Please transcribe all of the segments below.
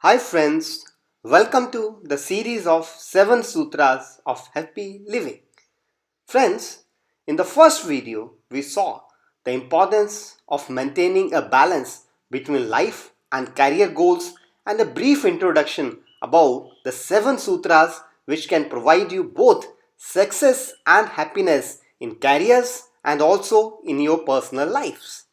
Hi friends, welcome to the series of 7 Sutras of Happy Living. Friends, in the first video, we saw the importance of maintaining a balance between life and career goals and a brief introduction about the 7 Sutras which can provide you both success and happiness in careers and also in your personal lives.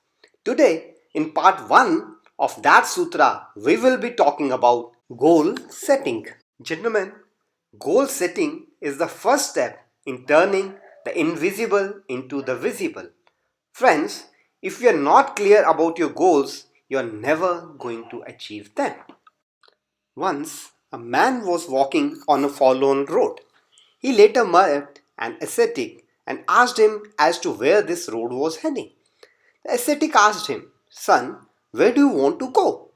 Today, in part 1 of that sutra, we will be talking about goal setting. Gentlemen, goal setting is the first step in turning the invisible into the visible. Friends, if you are not clear about your goals, you are never going to achieve them. Once, a man was walking on a forlorn road. He later met an ascetic and asked him as to where this road was heading. The ascetic asked him, "Son, where do you want to go?"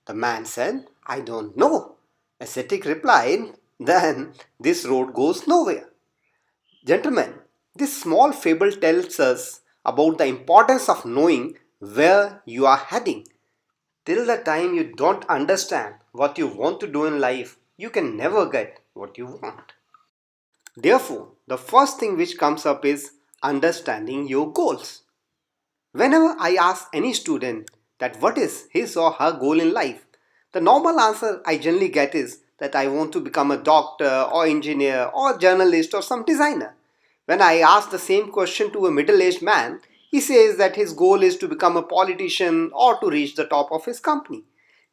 The man said, "I don't know." Ascetic replied, "Then this road goes nowhere." Gentlemen, this small fable tells us about the importance of knowing where you are heading. Till the time you don't understand what you want to do in life, you can never get what you want. Therefore, the first thing which comes up is understanding your goals. Whenever I ask any student that what is his or her goal in life, the normal answer I generally get is that I want to become a doctor or engineer or journalist or some designer. When I ask the same question to a middle-aged man, he says that his goal is to become a politician or to reach the top of his company.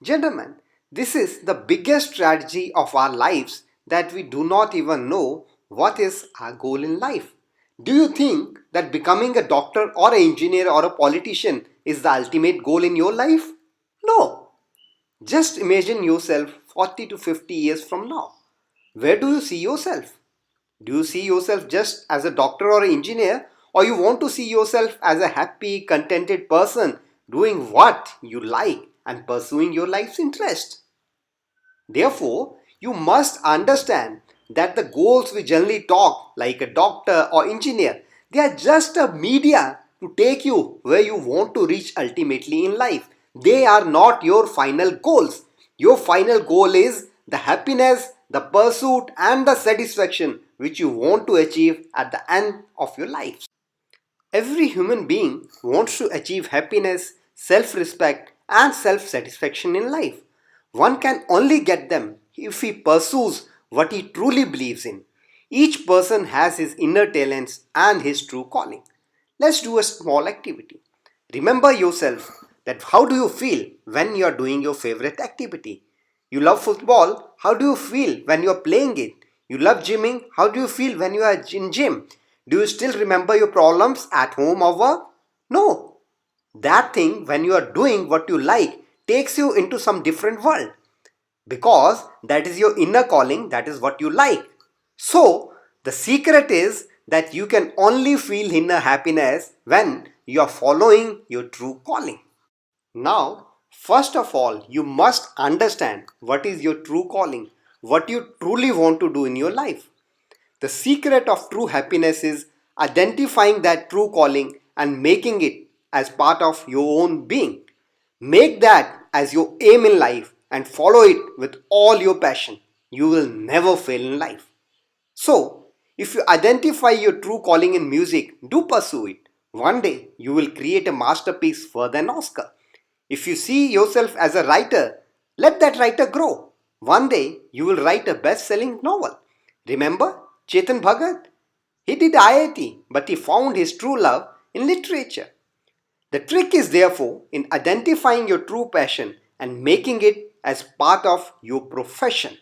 Gentlemen, this is the biggest tragedy of our lives, that we do not even know what is our goal in life. Do you think that becoming a doctor or an engineer or a politician is the ultimate goal in your life? No. Just imagine yourself 40 to 50 years from now. Where do you see yourself? Do you see yourself just as a doctor or an engineer, or you want to see yourself as a happy, contented person doing what you like and pursuing your life's interest? Therefore, you must understand that the goals we generally talk, like a doctor or engineer, they are just a media to take you where you want to reach ultimately in life. They are not your final goals. Your final goal is the happiness, the pursuit, and the satisfaction which you want to achieve at the end of your life. Every human being wants to achieve happiness, self-respect, and self-satisfaction in life. One can only get them if he pursues what he truly believes in. Each person has his inner talents and his true calling. Let's do a small activity. Remember yourself that how do you feel when you are doing your favorite activity? You love football, how do you feel when you are playing it? You love gymming, how do you feel when you are in gym? Do you still remember your problems at home or work? No. That thing, when you are doing what you like, takes you into some different world. Because that is your inner calling, that is what you like. So, the secret is that you can only feel inner happiness when you are following your true calling. Now, first of all, you must understand what is your true calling, what you truly want to do in your life. The secret of true happiness is identifying that true calling and making it as part of your own being. Make that as your aim in life and follow it with all your passion. You will never fail in life. So, if you identify your true calling in music, do pursue it. One day, you will create a masterpiece for an Oscar. If you see yourself as a writer, let that writer grow. One day, you will write a best-selling novel. Remember Chetan Bhagat? He did IIT, but he found his true love in literature. The trick is therefore in identifying your true passion and making it as part of your profession.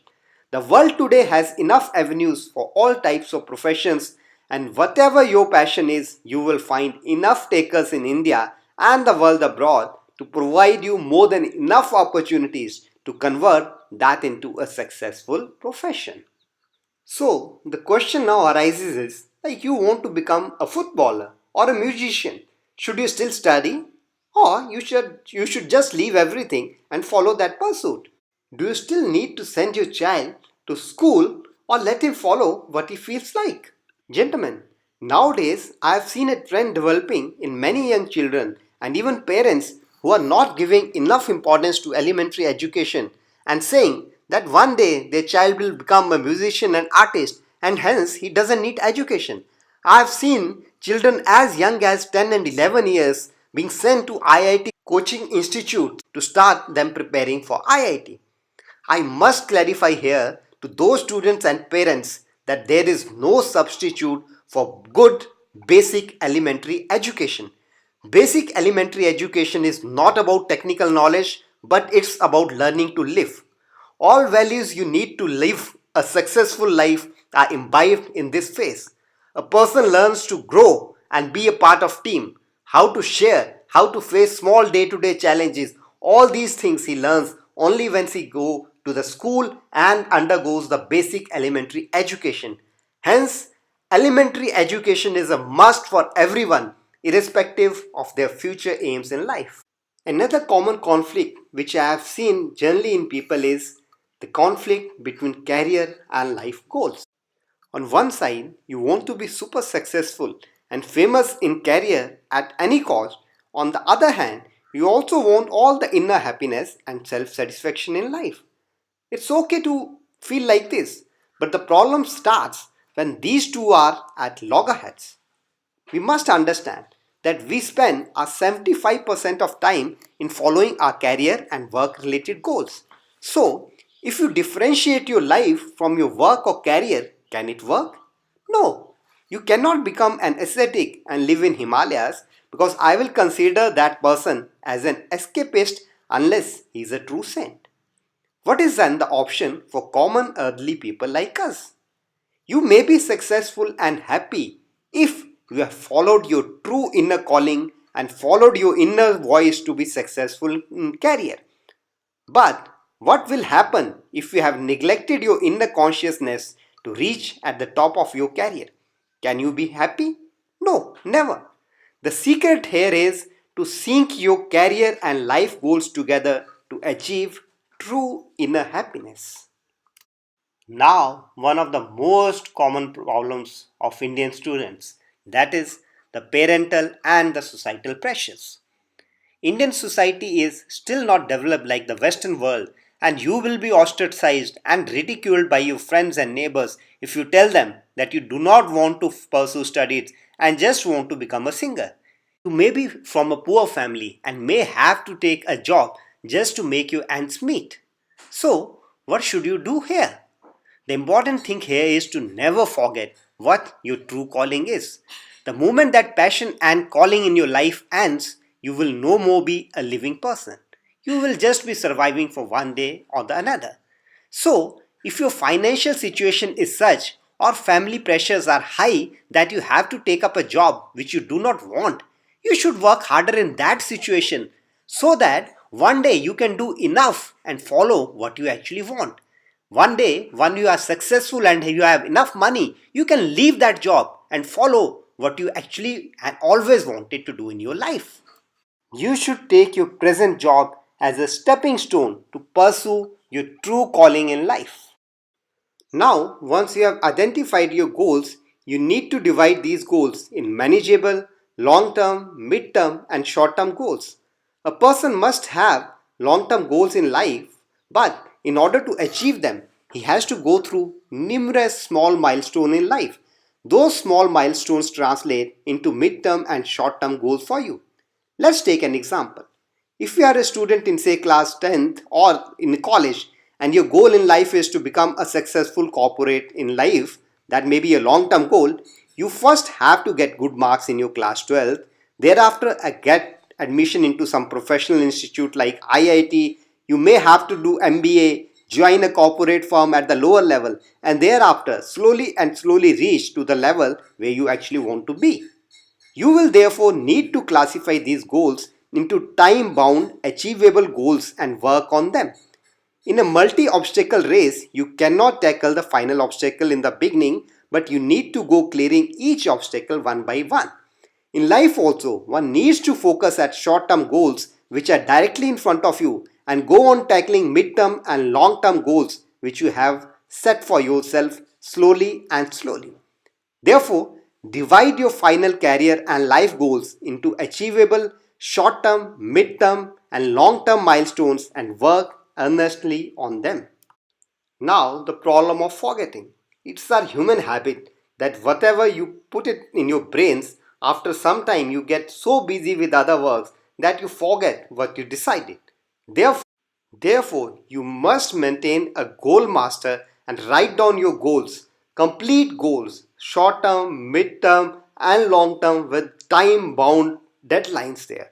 The world today has enough avenues for all types of professions, and whatever your passion is, you will find enough takers in India and the world abroad to provide you more than enough opportunities to convert that into a successful profession. So the question now arises is, like, you want to become a footballer or a musician. Should you still study? Or you should just leave everything and follow that pursuit? Do you still need to send your child to school or let him follow what he feels like? Gentlemen, nowadays I have seen a trend developing in many young children and even parents who are not giving enough importance to elementary education and saying that one day their child will become a musician and artist and hence he doesn't need education. I have seen children as young as 10 and 11 years being sent to IIT coaching institutes to start them preparing for IIT. I must clarify here to those students and parents that there is no substitute for good basic elementary education. Basic elementary education is not about technical knowledge, but it's about learning to live. All values you need to live a successful life are imbibed in this phase. A person learns to grow and be a part of team, how to share, how to face small day-to-day challenges. All these things he learns only when he goes to the school and undergoes the basic elementary education. Hence, elementary education is a must for everyone, irrespective of their future aims in life. Another common conflict which I have seen generally in people is the conflict between career and life goals. On one side, you want to be super successful and famous in career at any cost. On the other hand, you also want all the inner happiness and self-satisfaction in life. It's okay to feel like this, but the problem starts when these two are at loggerheads. We must understand that we spend our 75% of time in following our career and work related goals. So, if you differentiate your life from your work or career, can it work? No. You cannot become an ascetic and live in Himalayas because I will consider that person as an escapist unless he is a true saint. What is then the option for common earthly people like us? You may be successful and happy if you have followed your true inner calling and followed your inner voice to be successful in career. But what will happen if you have neglected your inner consciousness to reach at the top of your career? Can you be happy? No, never. The secret here is to sync your career and life goals together to achieve true inner happiness. Now, one of the most common problems of Indian students, that is the parental and the societal pressures. Indian society is still not developed like the Western world, and you will be ostracized and ridiculed by your friends and neighbors if you tell them that you do not want to pursue studies and just want to become a singer. You may be from a poor family and may have to take a job just to make your ends meet. So, what should you do here? The important thing here is to never forget what your true calling is. The moment that passion and calling in your life ends, you will no more be a living person. You will just be surviving for one day or the another. So, if your financial situation is such or family pressures are high that you have to take up a job which you do not want, you should work harder in that situation so that one day you can do enough and follow what you actually want. One day, when you are successful and you have enough money, you can leave that job and follow what you actually and always wanted to do in your life. You should take your present job as a stepping stone to pursue your true calling in life. Now, once you have identified your goals, you need to divide these goals in manageable, long-term, mid-term and short-term goals. A person must have long-term goals in life, but in order to achieve them, he has to go through numerous small milestones in life. Those small milestones translate into mid-term and short-term goals for you. Let's take an example. If you are a student in say class 10th or in college and your goal in life is to become a successful corporate in life, that may be a long-term goal, you first have to get good marks in your class 12th. Thereafter, get admission into some professional institute like IIT. You may have to do MBA, join a corporate firm at the lower level, and thereafter slowly and slowly reach to the level where you actually want to be. You will therefore need to classify these goals into time-bound, achievable goals and work on them. In a multi-obstacle race, you cannot tackle the final obstacle in the beginning, but you need to go clearing each obstacle one by one. In life also, one needs to focus at short-term goals which are directly in front of you and go on tackling mid-term and long-term goals which you have set for yourself slowly and slowly. Therefore, divide your final career and life goals into achievable short-term, mid-term and long-term milestones and work earnestly on them. Now, the problem of forgetting. It's our human habit that whatever you put it in your brains, after some time you get so busy with other works that you forget what you decided. Therefore, you must maintain a goal master and write down your goals, complete goals, short term, mid term, and long term with time bound deadlines there.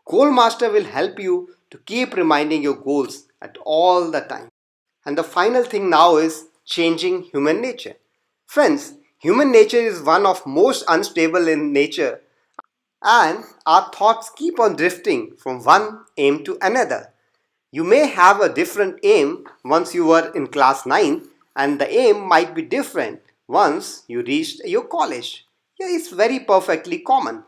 Goal master will help you to keep reminding your goals at all the time. And the final thing now is changing human nature. Friends, human nature is one of most unstable in nature, and our thoughts keep on drifting from one aim to another. You may have a different aim once you were in class 9, and the aim might be different once you reached your college. Yeah, it's very perfectly common.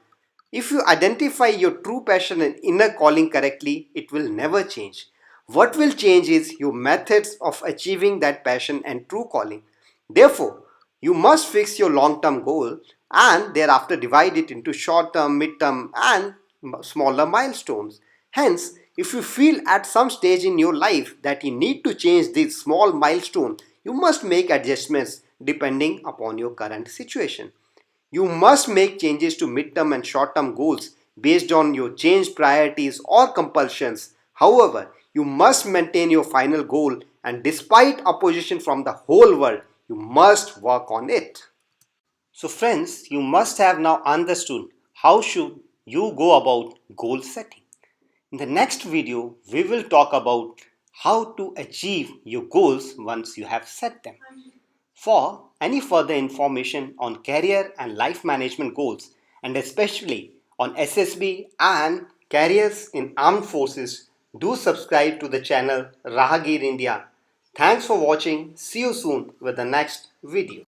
If you identify your true passion and inner calling correctly, it will never change. What will change is your methods of achieving that passion and true calling. Therefore, you must fix your long term goal and thereafter divide it into short term, mid term, and smaller milestones. Hence, if you feel at some stage in your life that you need to change this small milestone, you must make adjustments depending upon your current situation. You must make changes to mid-term and short-term goals based on your changed priorities or compulsions. However, you must maintain your final goal, and despite opposition from the whole world, you must work on it. So friends, you must have now understood how should you go about goal setting. In the next video, we will talk about how to achieve your goals once you have set them. For any further information on career and life management goals, and especially on SSB and careers in armed forces, do subscribe to the channel Rahagir India. Thanks for watching. See you soon with the next video.